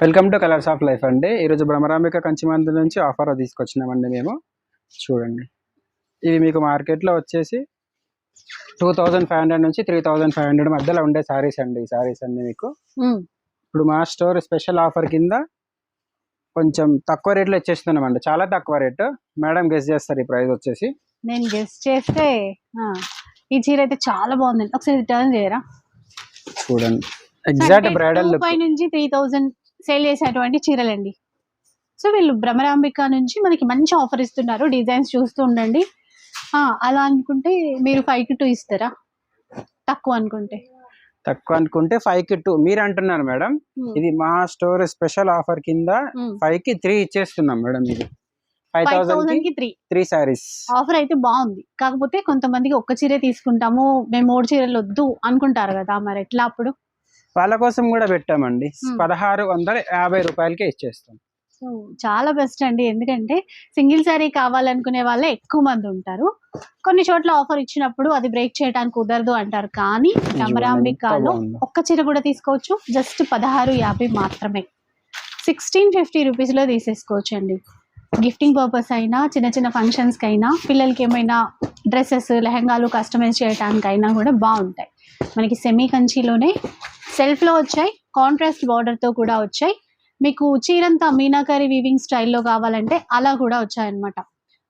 Welcome to colours of life అండి. ఈరోజు భ్రమరాంబిక కంచిమంది నుంచి ఆఫర్ తీసుకొచ్చినామండి మేము. చూడండి, ఇవి మీకు మార్కెట్లో వచ్చేసి 2500 నుంచి 3500 మధ్యలో ఉండే శారీస్ అండి. ఈ శారీస్ అన్ని మీకు ఇప్పుడు మా స్టోర్ స్పెషల్ ఆఫర్ కింద కొంచెం తక్కువ రేట్లో ఇచ్చేస్తున్నామండి. చాలా తక్కువ రేటు. మేడం గెస్ చేస్తారు ఈ ప్రైస్ వచ్చేసి. నేను గెస్ చేస్తే ఈ చీర అయితే చాలా బాగుంది. ఒకసారి రిటర్న్ చేయరా? చూడండి, ఎగ్జాక్ట్ బ్రైడల్ లుక్. 5 నుంచి 3000 సేల్ చేసేటువంటి చీరలండి. సో వీళ్ళు భ్రమరాంబిక నుంచి మనకి మంచి ఆఫర్ ఇస్తున్నారు. డిజైన్స్ చూస్తూ ఉండండి. అలా అనుకుంటే మీరు 5 కి 2 ఇస్తారా? తక్కువ అనుకుంటే 5 కి 2 మీరు అంటున్నారు మేడం. ఇది మా స్టోర్ స్పెషల్ ఆఫర్ కింద 5 కి 3 ఇచ్చేస్తున్నాం మేడం. ఇది 5000 కి 3 సారీస్ ఆఫర్ అయితే బాగుంది. కాకపోతే కొంతమందికి ఒక్క చీరే తీసుకుంటాము, మేము 3 చీరలు వద్దు అనుకుంటారు కదా, మరి ఎట్లా? అప్పుడు వాళ్ళ కోసం కూడా పెట్టామండి. 1650 రూపాయలకే ఇచ్చేస్తాం. సో చాలా బెస్ట్ అండి. ఎందుకంటే సింగిల్ శారీ కావాలనుకునే వాళ్ళే ఎక్కువ మంది ఉంటారు. కొన్ని చోట్ల ఆఫర్ ఇచ్చినప్పుడు అది బ్రేక్ చేయడానికి కుదరదు అంటారు. కానీ భ్రమరాంబికలో ఒక్క చీర కూడా తీసుకోవచ్చు. జస్ట్ 1650 మాత్రమే. 1650 రూపీస్లో తీసేసుకోవచ్చు అండి. గిఫ్టింగ్ పర్పస్ అయినా, చిన్న చిన్న ఫంక్షన్స్కి అయినా, పిల్లలకి ఏమైనా డ్రెస్సెస్ లెహంగాలు కస్టమైజ్ చేయడానికైనా కూడా బాగుంటాయి. మనకి సెమీ కంచిలోనే సెల్ఫ్లో వచ్చాయి, కాంట్రాస్ట్ బార్డర్తో కూడా వచ్చాయి. మీకు చీరంతా మీనాకరి వీవింగ్ స్టైల్లో కావాలంటే అలా కూడా వచ్చాయన్నమాట.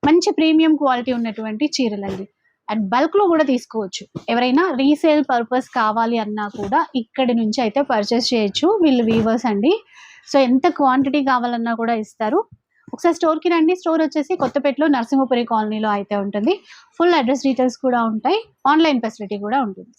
మంచి ప్రీమియం క్వాలిటీ ఉన్నటువంటి చీరలండి. అండ్ బల్క్లో కూడా తీసుకోవచ్చు. ఎవరైనా రీసేల్ పర్పస్ కావాలి అన్నా కూడా ఇక్కడి నుంచి అయితే పర్చేస్ చేయొచ్చు. వీళ్ళు వీవర్స్ అండి. సో ఎంత క్వాంటిటీ కావాలన్నా కూడా ఇస్తారు. ఒకసారి స్టోర్కి రండి. స్టోర్ వచ్చేసి కొత్తపేటలో నరసింహపురి కాలనీలో అయితే ఉంటుంది. ఫుల్ అడ్రస్ డీటెయిల్స్ కూడా ఉంటాయి. ఆన్లైన్ ఫెసిలిటీ కూడా ఉంటుంది.